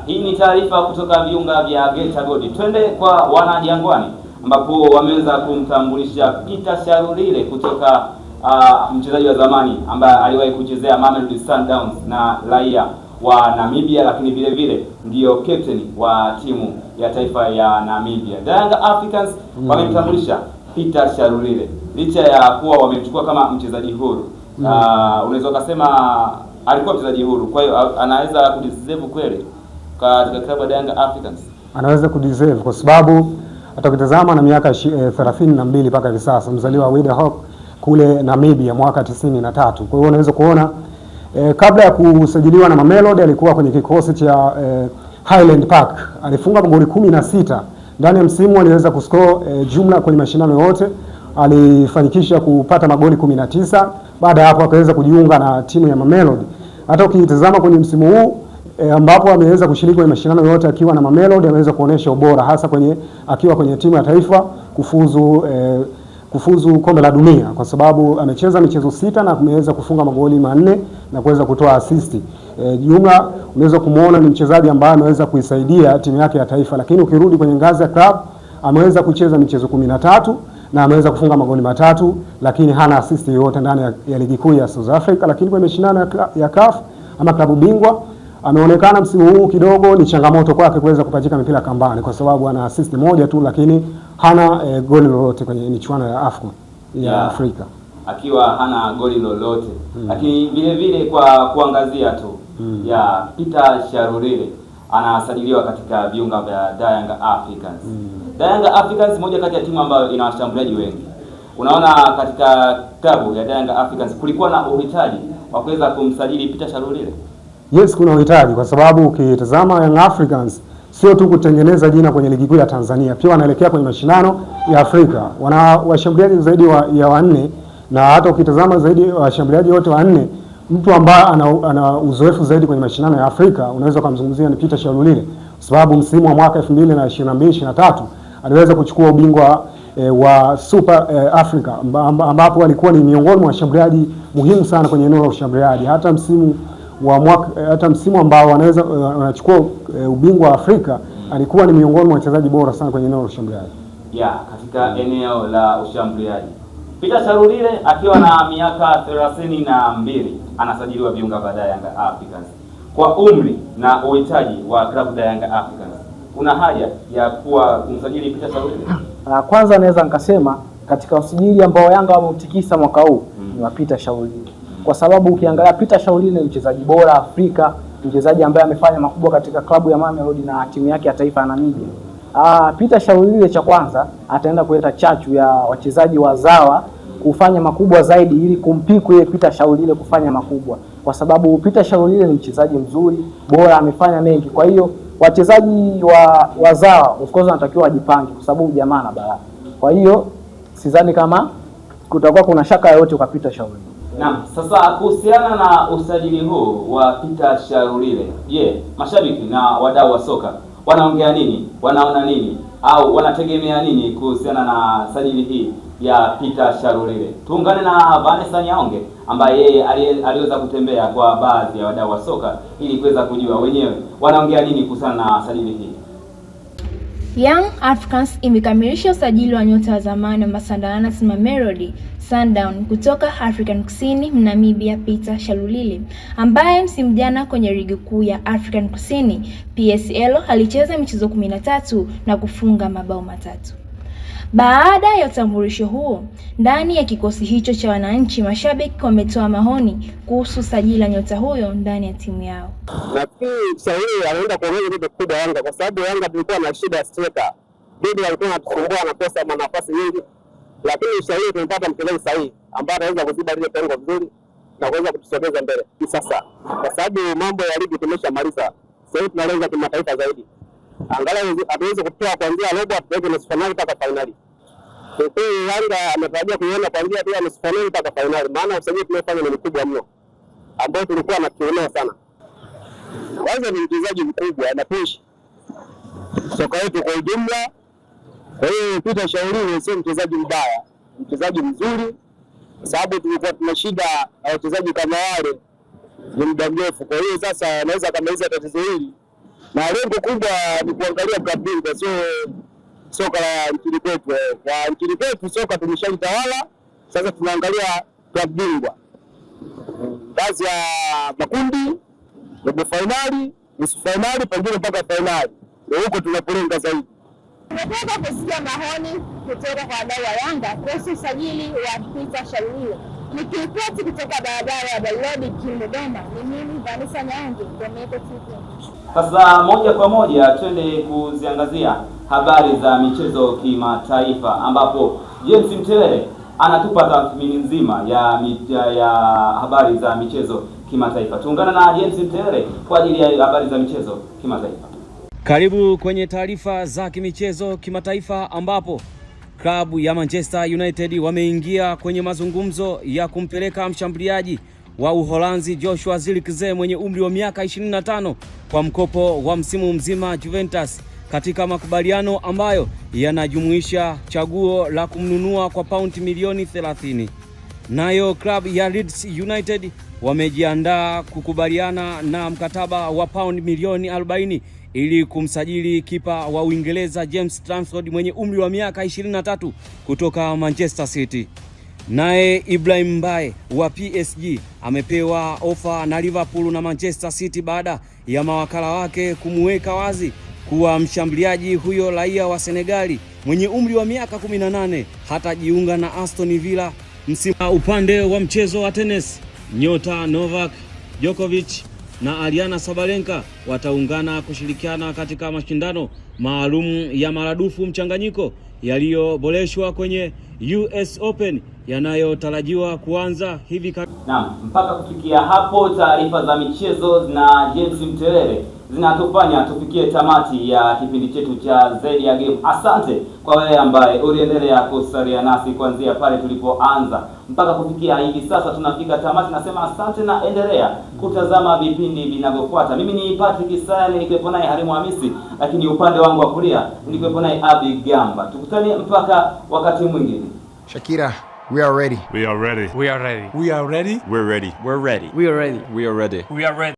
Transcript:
hii ni taarifa kutoka viunga vya Geita Gold. Twende kwa wana Jangwani ambapo wameweza kumtambulisha Peter Shalulile kutoka mchezaji wa zamani ambaye aliwahi kuchezea Mamelodi Sundowns na raia wa Namibia, lakini vile vile ndio captain wa timu ya taifa ya Namibia. Young Africans wamemtambulisha Peter Shalulile licha ya kuwa wamemchukua kama mchezaji huru. Unaweza kusema alikuwa mchezaji huru, kwa hiyo anaweza kudeserve kweli katika klabu ya Young Africans. Anaweza kudeserve kwa sababu atakitazama na miaka 32 mpaka hivi sasa, mzaliwa wa Windhoek kule Namibia mwaka 93. Kwa hiyo unaweza kuona kabla ya kusajiliwa na Mamelodi alikuwa kwenye kikosi cha Highland Park. Alifunga magoli 16 ndani ya msimu, aliweza kuscore jumla kwenye mashindano yote alifanikisha kupata magoli 19. Baada ya hapo akaweza kujiunga na timu ya Mamelodi. Hata ukitazama kwenye msimu huu ambapo ameweza kushiriki kwenye mashindano yote akiwa na Mamelodi, ameweza kuonesha ubora hasa akiwa kwenye timu ya taifa kufuzu kombe la dunia, kwa sababu amecheza michezo 6 na ameweza kufunga magoli 4 na kuweza kutoa assist. Jumla unaweza kumuona ni mchezaji ambaye ameweza kuisaidia timu yake ya taifa, lakini ukirudi kwenye ngazi ya club ameweza kucheza michezo 13 na ameweza kufunga magoli 3, lakini hana assist yoyote ndani ya ligi kuu ya South Africa. Lakini kwenye mashindano ya CAF ama klabu bingwa ameonekana msimu huu kidogo ni changamoto kwake kuweza kupachika mipira kambani, kwa sababu ana assist moja tu, lakini hana goli lolote kwenye michuano ya AFCON ya Afrika, akiwa hana goli lolote. Lakini vile vile kwa kuangazia tu ya Peter Shalulile anasajiliwa katika viunga vya Young Africans. Young Africans moja kati ya timu ambayo ina washambuliaji wengi. Unaona katika klabu ya Young Africans kulikuwa na uhitaji wa kuweza kumsajili Peter Shalulile. Yes, kuna uhitaji kwa sababu ukitazama Young Africans sio tu kutengeneza jina kwenye ligi kuu ya Tanzania, pia wanaelekea kwenye mashindano ya Afrika. Wana washambuliaji zaidi ya 4, na hata ukitazama zaidi washambuliaji wote 4, mtu ambaye ana uzoefu zaidi kwenye mashindano ya Afrika unaweza kumzungumzia ni Peter Shalulile, sababu msimu wa mwaka 2022-23 aliweza kuchukua ubingwa wa Super Africa, ambapo alikuwa ni miongoni mwa washambuliaji muhimu sana kwenye eneo la ushambuliaji. Hata msimu ambao wanachukua ubingwa wa Afrika alikuwa ni miongoni mwa wachezaji bora sana kwenye eneo la ushambuliaji. Katika eneo la ushambuliaji Peter Shalulile akiwa na miaka 32 anasajiliwa viunga vya Young Africans. Kwa umri na uhitaji wa klabu ya Young Africans, kuna haja ya kuwa kumsajili Peter Shalulile? Kwanza naweza nikasema katika usajili ambao Yanga wameutikisa mwaka huu ni wa Peter Shalulile, kwa sababu ukiangalia Peter Shalulile ni mchezaji bora Afrika, mchezaji ambaye amefanya makubwa katika klabu ya Mamelodi na timu yake ya taifa ya Namibia. Peter Shalulile cha kwanza ataenda kuleta chachu ya wachezaji wazawa kufanya makubwa zaidi, ili kumpiku yeye Peter Shalulile kufanya makubwa, kwa sababu Peter Shalulile ni mchezaji mzuri bora, amefanya mengi. Kwa hiyo wachezaji wazawa of course wanatakiwa wajipange, kwa sababu jamaa na baraka. Kwa hiyo sidhani kama kutakuwa kuna shaka yoyote kwa Peter Shalulile. Naam, sasa kuhusiana na usajili huu wa Peter Shalulile, mashabiki na wadau wa soka wanaongea nini? Wanaona nini au wanategemea nini kuhusiana na sajili hii ya Peter Shalulile? Tuungane na Vanessa Nyaonge ambaye yeye aliweza kutembea kwa baadhi ya wadau wa soka ili kuweza kujua wenyewe wanaongea nini kuhusiana na sajili hii. Young Africans imekamilisha usajili wa nyota wa zamani wa Sundowns Mamelodi Sundowns kutoka Afrika Kusini Namibia, Peter Shalulile, ambaye msimu jana kwenye ligi kuu ya Afrika Kusini PSL alicheza michezo 13 na kufunga mabao 3. Baada ya utambulisho huo, ndani ya kikosi hicho cha wananchi, mashabiki wametoa maoni kuhusu sajili la nyota huyo ndani ya timu yao. Nafikiri Shalulile anaenda kuongeza kitu kubwa Yanga, kwa sababu Yanga tulikuwa na shida striker. Bidi alikuwa anatusumbua na kosa nafasi nyingi, lakini Shalulile tumepata mchezaji sahihi ambaye anaweza kuziba ile pengo vizuri na kuweza kutusogeza mbele. Sasa kwa sababu mambo ya ligi tumeshamaliza, sasa hivi tunalenga kimataifa zaidi. Angalau ataweza kutoa kuanzia robo hadi nusu finali mpaka finali. Kwa hiyo Yanga ametarajia kuiona kuanzia pia nusu finali mpaka finali, maana usajili tumefanya ni mkubwa mno ambao tulikuwa na kiuno sana. Kwanza ni mchezaji mkubwa na push soka yetu kwa ujumla. Kwa hiyo Peter Shalulile sio mchezaji mbaya, mchezaji mzuri, sababu tulikuwa tuna shida na wachezaji kama wale ni muda mrefu. Kwa hiyo sasa anaweza kumaliza tatizo hili na lengo kubwa ni kuangalia klabu bingwa, sio soka la nchini kwetu. Kwa nchini kwetu soka tumeshalitawala, sasa tunaangalia klabu bingwa, ngazi ya makundi, robo finali, nusu finali, pengine mpaka finali. Ndio huko tunapolenga zaidi. Tunataka kusikia maoni kutoka kwa wadau wa Yanga kuhusu usajili wa Peter Shalulile. Nikiripoti kutoka barabara ya Bailodi jijini Dodoma, ni mimi Vanessa Nyange, Domeko TV. Sasa moja kwa moja twende kuziangazia habari za michezo kimataifa, ambapo James Mtelele anatupa tathmini nzima ya habari za michezo kimataifa. Tuungana na James Mtelele kwa ajili ya habari za michezo kimataifa. Karibu kwenye taarifa za kimichezo kimataifa, ambapo klabu ya Manchester United wameingia kwenye mazungumzo ya kumpeleka mshambuliaji wa Uholanzi Joshua Zirkzee mwenye umri wa miaka 25 kwa mkopo wa msimu mzima Juventus, katika makubaliano ambayo yanajumuisha chaguo la kumnunua kwa paundi milioni 30. Nayo klabu ya Leeds United wamejiandaa kukubaliana na mkataba wa paundi milioni 40 ili kumsajili kipa wa Uingereza James Trafford mwenye umri wa miaka 23 kutoka Manchester City. Naye Ibrahim Mbaye wa PSG amepewa ofa na Liverpool na Manchester City baada ya mawakala wake kumuweka wazi kuwa mshambuliaji huyo raia wa Senegali mwenye umri wa miaka 18 hatajiunga na Aston Villa msimu. Upande wa mchezo wa tennis, nyota Novak Djokovic na Aryna Sabalenka wataungana kushirikiana katika mashindano maalum ya maradufu mchanganyiko yaliyoboreshwa kwenye US Open yanayotarajiwa kuanza hivi karibuni. Naam, mpaka kufikia hapo taarifa za michezo na James Mtelele zinatufanya tufikie tamati ya kipindi chetu cha Zaidi ya Game. Asante kwa wewe ambaye uliendelea kusalia nasi kuanzia pale tulipoanza mpaka kufikia hivi sasa tunafika tamati. Nasema asante na endelea kutazama vipindi vinavyofuata. Mimi ni Patrick Saya, nilikuwepo naye Harimu Hamisi, lakini upande wangu wa kulia nilikuwepo naye Abi Gamba. Tukutane mpaka wakati mwingine. Shakira, we are ready. We are ready. We are ready. We are ready. We're ready. We're ready. We are ready. We are ready. We are ready.